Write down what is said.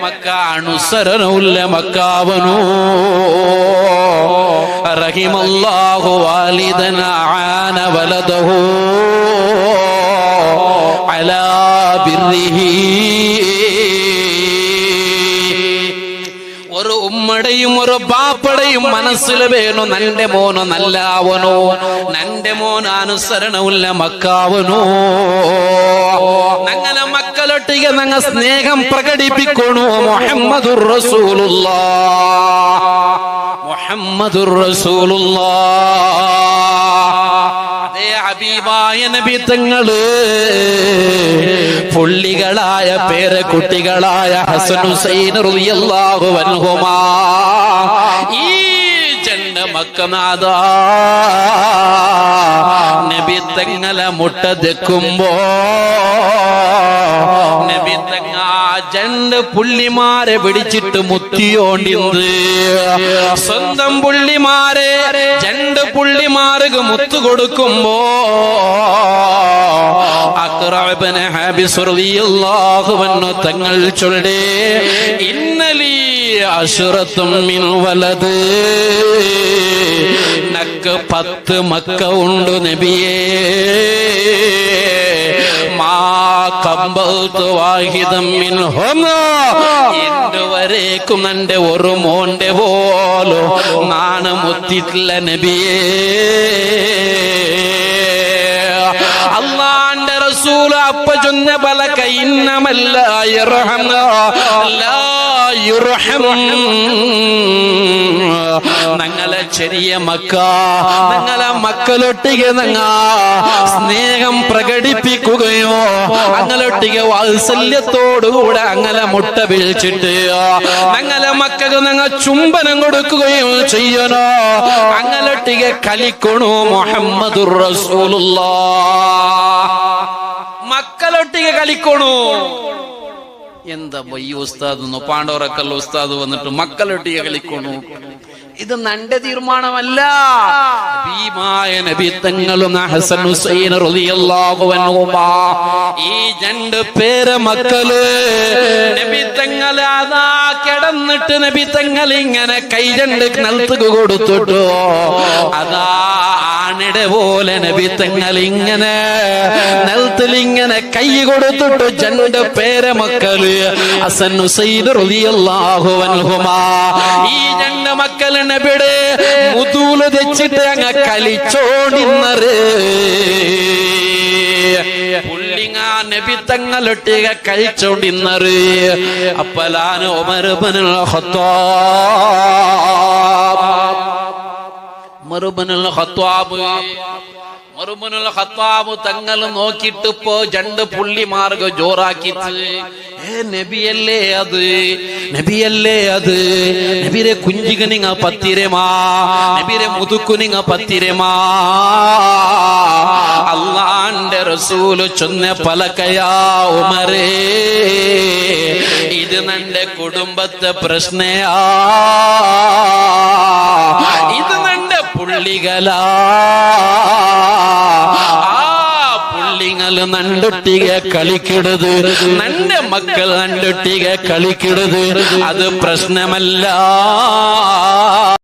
Mecca അനുസരണവുള്ള മക്കാവനോ. റഹിമല്ലാഹു വാലിദന ആന വലദഹു അലാ ബിർരിഹി. ഒരു ഉമ്മയുടെയും ഒരു ബാപ്പയുടെയും മനസ്സിൽ വേണു നന്റെ മോനോ നല്ലാവനോ, നന്റെ മോന് അനുസരണവുള്ള മക്കാവനോ. ഞങ്ങളെ മക്കളൊട്ടിಗೆ ഞങ്ങ സ്നേഹം പ്രകടിപ്പിക്കണു. മുഹമ്മദുർ റസൂലുള്ളാഹ്, മുഹമ്മദുർ റസൂലുള്ളാഹ്. അതേ ഹബീബായ നബി തങ്ങള് പുള്ളികളായ പേരക്കുട്ടികളായ ഹസൻ ഹുസൈൻ റളിയല്ലാഹു അൻഹുമാ ഈ ജന്ന മക്കനാദ നബി തങ്ങളെ മുട്ടതെക്കുമ്പോ നബി തങ്ങ രണ്ട് പുള്ളിമാരെ പിടിച്ചിട്ട് മുത്തിയോണ്ടിന്ത്. സ്വന്തം പുള്ളിമാരെ രണ്ട് പുള്ളിമാർക്ക് മുത്തു കൊടുക്കുമ്പോ അഖ്റഅബ്ന ഹാബിസ് റളിയല്ലാഹു അൻഹു തങ്ങൾ ചൊല്ലേ, ഇന്നലി അശ്റത്തും മിൻ വലദ്, നക്ക് 10 മക്ക ഉണ്ട് നബിയേ. മാ കമ്പൽതു വാഹിദം മിൻഹും, ഇന്നുവരേക്കും എന്റെ ഒരു മോന്റെ പോലും നാണ് മുത്തിട്ടില്ല നബിയേ. അല്ലാഹുവിന്റെ റസൂൽ അപ്പ ചൊന്ന ബലക ഇന്നമല്ല യർഹം ലാ യുർഹം. ഞങ്ങളെ ചെറിയ മക്ക, ഞങ്ങളെ മക്കളൊട്ടിಗೆ ഞങ്ങ സ്നേഹം പ്രകടിപ്പിക്കുകയോ ഞങ്ങളൊട്ടിಗೆ വാത്സല്യത്തോടുകൂടെ ഞങ്ങളെ മുട്ട വീഴ്ചിട്ട് ഞങ്ങളെ മക്കൾക്ക് ഞങ്ങൾ ചുംബനം കൊടുക്കുകയോ ചെയ്യണോ. ഞങ്ങളൊട്ടിಗೆ കലിക്കണു മുഹമ്മദുർ റസൂലുള്ളാഹ്. മക്കളൊട്ടിಗೆ കളിക്കണു. എന്താ ഈ ഉസ്താദ് പാണ്ഡവറക്കല്ല ഉസ്താദ് വന്നിട്ട് മക്കളൊട്ടിಗೆ കളിക്കണു. ഇത് നന്റെ തീരുമാനമല്ല. ഹബീബായ നബി തങ്ങളും ഹസൻ ഹുസൈൻ റളിയല്ലാഹു അൻഹുമാ ഈ രണ്ട് പേരെ മക്കള് നബി തങ്ങളെ അതാ കിടന്നിട്ട് നബി തങ്ങൾ ഇങ്ങനെ കൈ രണ്ട് നിലത്ത് കൊടുത്തിട്ടോ അതാ ആണിടെ പോലെ നബി തങ്ങൾ ഇങ്ങനെ നിലത്തിൽ ഇങ്ങനെ കൈ കൊടുത്തിട്ട് രണ്ട് പേരെ മക്കള് ഹസൻ ഹുസൈൻ റളിയല്ലാഹു അൻഹുമാ ഈ രണ്ട് മക്കള് നബിയുടെ മുതൂല് തെച്ചിട്ട് അങ്ങ് കളിച്ചോണ്ടിന്നറ്. പുള്ളിങ്ങ നബി തങ്ങളൊട്ടിಗೆ കഴിച്ചോണ്ടിന്നറ്. അപ്പലാണ് ഉമർ ഇബ്നുൽ ഖത്താബ് തങ്ങൾ നോക്കിട്ടിപ്പോ രണ്ട് പുള്ളിമാർക്ക് ജോറാക്കിച്ച്, നബിയല്ലേ അത്, നബിയല്ലേ അത്, നബിരെ കുഞ്ചിക നിങ്ങ പത്തിരമാ, നബിരെ മുതുക്കു നിങ്ങ പത്തിരമാ. അല്ലാഹുവിന്റെ റസൂൽ ചൊന്ന പലകയാ ഉമറേ, ഇത് നന്റെ കുടുംബത്തെ പ്രശ്നയാ, ഇത് നന്റെ പുള്ളികളാ. പുള്ളിങ്ങള് നണ്ടൊട്ടിಗೆ കളിക്കിടത്, നന്റെ മക്കൾ നണ്ടൊട്ടിಗೆ കളിക്കിടത്, അത് പ്രശ്നമല്ല.